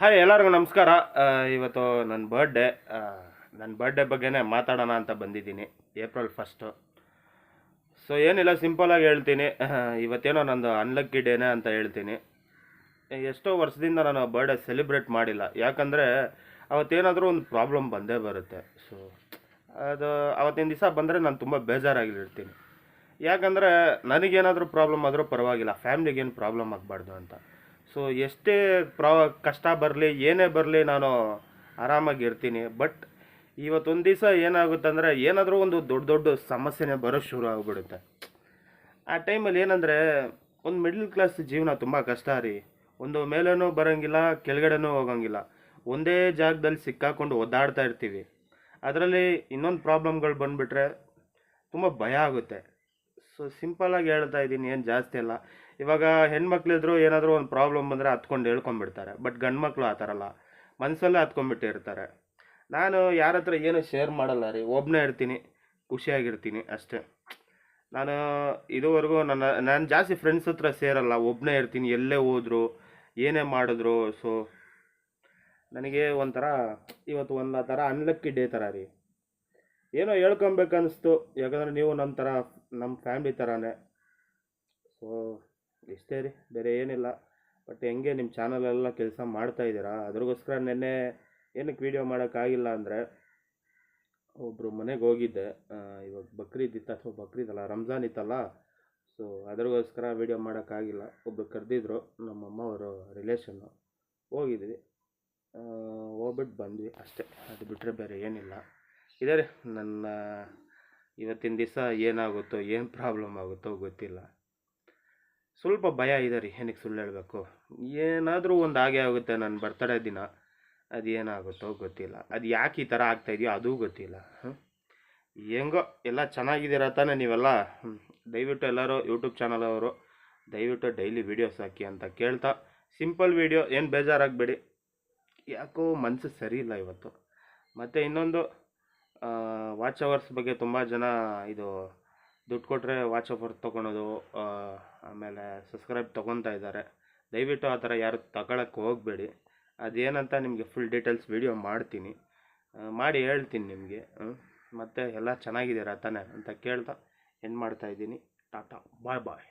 Hi ಎಲ್ಲರಿಗೂ ನಮಸ್ಕಾರ. ಇವತ್ತು ನನ್ನ ಬರ್ಡೇ ಬಗ್ಗೆನೇ ಮಾತಾಡೋಣ ಅಂತ ಬಂದಿದ್ದೀನಿ. ಏಪ್ರಿಲ್ 1. ಸೊ ಏನಿಲ್ಲ, ಸಿಂಪಲಾಗಿ ಹೇಳ್ತೀನಿ. ಇವತ್ತೇನೋ ನಂದು ಅನ್ಲಕ್ಕಿ ಡೇನೇ ಅಂತ ಹೇಳ್ತೀನಿ. ಎಷ್ಟೋ ವರ್ಷದಿಂದ ನಾನು ಬರ್ಡೇ ಸೆಲೆಬ್ರೇಟ್ ಮಾಡಿಲ್ಲ, ಯಾಕಂದರೆ ಅವತ್ತೇನಾದರೂ ಒಂದು ಪ್ರಾಬ್ಲಮ್ ಬಂದೇ ಬರುತ್ತೆ. ಸೊ ಅದು ಅವತ್ತಿನ ದಿವಸ ಬಂದರೆ ನಾನು ತುಂಬ ಬೇಜಾರಾಗಿರ್ತೀನಿ. ಯಾಕಂದರೆ ನನಗೇನಾದರೂ ಪ್ರಾಬ್ಲಮ್ ಆದರೂ ಪರವಾಗಿಲ್ಲ, ಫ್ಯಾಮ್ಲಿಗೇನು ಪ್ರಾಬ್ಲಮ್ ಆಗಬಾರ್ದು ಅಂತ. ಸೊ ಎಷ್ಟೇ ಕಷ್ಟ ಬರಲಿ, ಏನೇ ಬರಲಿ, ನಾನು ಆರಾಮಾಗಿರ್ತೀನಿ. ಬಟ್ ಇವತ್ತೊಂದು ದಿವಸ ಏನಾಗುತ್ತೆ ಅಂದರೆ, ಏನಾದರೂ ಒಂದು ದೊಡ್ಡ ದೊಡ್ಡ ಸಮಸ್ಯೆನೇ ಬರೋಕ್ಕೆ ಶುರು ಆಗಿಬಿಡುತ್ತೆ. ಆ ಟೈಮಲ್ಲಿ ಏನಂದರೆ, ಒಂದು ಮಿಡ್ಲ್ ಕ್ಲಾಸ್ ಜೀವನ ತುಂಬ ಕಷ್ಟ ರೀ. ಒಂದು ಮೇಲೇನೂ ಬರೋಂಗಿಲ್ಲ, ಕೆಳಗಡೆನೂ ಹೋಗೋಂಗಿಲ್ಲ, ಒಂದೇ ಜಾಗದಲ್ಲಿ ಸಿಕ್ಕಾಕೊಂಡು ಒದ್ದಾಡ್ತಾ ಇರ್ತೀವಿ. ಅದರಲ್ಲಿ ಇನ್ನೊಂದು ಪ್ರಾಬ್ಲಮ್ಗಳು ಬಂದುಬಿಟ್ರೆ ತುಂಬ ಭಯ ಆಗುತ್ತೆ. ಸೊ ಸಿಂಪಲಾಗಿ ಹೇಳ್ತಾ ಇದ್ದೀನಿ, ಏನು ಜಾಸ್ತಿ ಅಲ್ಲ. ಇವಾಗ ಹೆಣ್ಮಕ್ಳಿದ್ರು ಏನಾದರೂ ಒಂದು ಪ್ರಾಬ್ಲಮ್ ಬಂದರೆ ಹತ್ಕೊಂಡು ಹೇಳ್ಕೊಂಬಿಡ್ತಾರೆ. ಬಟ್ ಗಂಡು ಮಕ್ಕಳು ಆ ಥರ ಅಲ್ಲ, ಮನಸ್ಸಲ್ಲೇ ಹತ್ಕೊಂಡ್ಬಿಟ್ಟಿರ್ತಾರೆ. ನಾನು ಯಾರ ಹತ್ರ ಏನು ಶೇರ್ ಮಾಡಲ್ಲ ರೀ, ಒಬ್ಬನೇ ಇರ್ತೀನಿ, ಖುಷಿಯಾಗಿರ್ತೀನಿ ಅಷ್ಟೇ. ನಾನು ಇದುವರೆಗೂ ನಾನು ಜಾಸ್ತಿ ಫ್ರೆಂಡ್ಸ್ ಹತ್ರ ಸೇರಲ್ಲ, ಒಬ್ಬನೇ ಇರ್ತೀನಿ. ಎಲ್ಲೇ ಹೋದ್ರು, ಏನೇ ಮಾಡಿದ್ರು. ಸೊ ನನಗೆ ಒಂಥರ ಇವತ್ತು ಒಂದು ಥರ ಅನ್ಲಕ್ಕಿ ಡೇ ಥರ ರೀ. ಏನೋ ಹೇಳ್ಕೊಬೇಕನ್ನಿಸ್ತು, ಯಾಕಂದರೆ ನೀವು ನಮ್ಮ ಫ್ಯಾಮ್ಲಿ ಥರನೇ. ಸೊ ಇಷ್ಟೇ ರೀ, ಬೇರೆ ಏನಿಲ್ಲ. ಬಟ್ ಹೆಂಗೆ ನಿಮ್ಮ ಚಾನಲೆಲ್ಲ ಕೆಲಸ ಮಾಡ್ತಾಯಿದ್ದೀರಾ? ಅದ್ರಗೋಸ್ಕರ ನೆನ್ನೆ ಏನಕ್ಕೆ ವೀಡಿಯೋ ಮಾಡೋಕ್ಕಾಗಿಲ್ಲ ಅಂದರೆ, ಒಬ್ಬರು ಮನೆಗೆ ಹೋಗಿದ್ದೆ. ಇವಾಗ ಬಕ್ರೀದ್ ಇತ್ತು, ಅಥವಾ ಬಕ್ರೀದ್ ಅಲ್ಲ, ರಂಜಾನ್ ಇತ್ತಲ್ಲ. ಸೊ ಅದ್ರಗೋಸ್ಕರ ವೀಡಿಯೋ ಮಾಡೋಕ್ಕಾಗಿಲ್ಲ. ಒಬ್ಬರು ಕರೆದಿದ್ರು, ನಮ್ಮಮ್ಮ ಅವರು ರಿಲೇಷನ್ನು. ಹೋಗಿದ್ವಿ, ಹೋಗ್ಬಿಟ್ಟು ಬಂದ್ವಿ ಅಷ್ಟೇ. ಅದು ಬಿಟ್ಟರೆ ಬೇರೆ ಏನಿಲ್ಲ. ಇದೇ ರೀ ನನ್ನ ಇವತ್ತಿನ ದಿವಸ. ಏನಾಗುತ್ತೋ, ಏನು ಪ್ರಾಬ್ಲಮ್ ಆಗುತ್ತೋ ಗೊತ್ತಿಲ್ಲ. ಸ್ವಲ್ಪ ಭಯ ಇದೆ ರೀ, ಏನಕ್ಕೆ ಸುಳ್ಳು ಹೇಳಬೇಕು. ಏನಾದರೂ ಒಂದು ಹಾಗೆ ಆಗುತ್ತೆ ನನ್ನ ಬರ್ತಡೇ ದಿನ. ಅದು ಏನಾಗುತ್ತೋ ಗೊತ್ತಿಲ್ಲ, ಅದು ಯಾಕೆ ಈ ಥರ ಆಗ್ತಾಯಿದೆಯೋ ಅದೂ ಗೊತ್ತಿಲ್ಲ. ಹೆಂಗೋ ಎಲ್ಲ ಚೆನ್ನಾಗಿದ್ದೀರ ತಾನೇ ನೀವೆಲ್ಲ? ದಯವಿಟ್ಟು ಎಲ್ಲರೂ ಯೂಟ್ಯೂಬ್ ಚಾನಲ್ ಅವರು ದಯವಿಟ್ಟು ಡೈಲಿ ವೀಡಿಯೋಸ್ ಹಾಕಿ ಅಂತ ಕೇಳ್ತಾ, ಸಿಂಪಲ್ ವೀಡಿಯೋ, ಏನು ಬೇಜಾರಾಗಬೇಡಿ. ಯಾಕೋ ಮನಸ್ಸು ಸರಿ ಇಲ್ಲ ಇವತ್ತು. ಮತ್ತು ಇನ್ನೊಂದು, ವಾಚ್ ಅವರ್ಸ್ ಬಗ್ಗೆ ತುಂಬ ಜನ ಇದು ದುಡ್ಡು ಕೊಟ್ಟರೆ ವಾಚ್ ಅವರ್ ತೊಗೊಳೋದು, ಆಮೇಲೆ ಸಬ್ಸ್ಕ್ರೈಬ್ ತೊಗೊತಾ ಇದ್ದಾರೆ. ದಯವಿಟ್ಟು ಆ ಥರ ಯಾರು ತಗೊಳಕ್ಕೆ ಹೋಗಬೇಡಿ. ಅದೇನಂತ ನಿಮಗೆ ಫುಲ್ ಡೀಟೇಲ್ಸ್ ವೀಡಿಯೋ ಮಾಡಿ ಹೇಳ್ತೀನಿ ನಿಮಗೆ. ಮತ್ತು ಎಲ್ಲ ಚೆನ್ನಾಗಿದ್ದೀರಾ ತಾನೆ ಅಂತ ಕೇಳ್ತಾ ಎಂಡ್ ಮಾಡ್ತಾಯಿದ್ದೀನಿ. ಟಾಟಾ, ಬಾಯ್ ಬಾಯ್.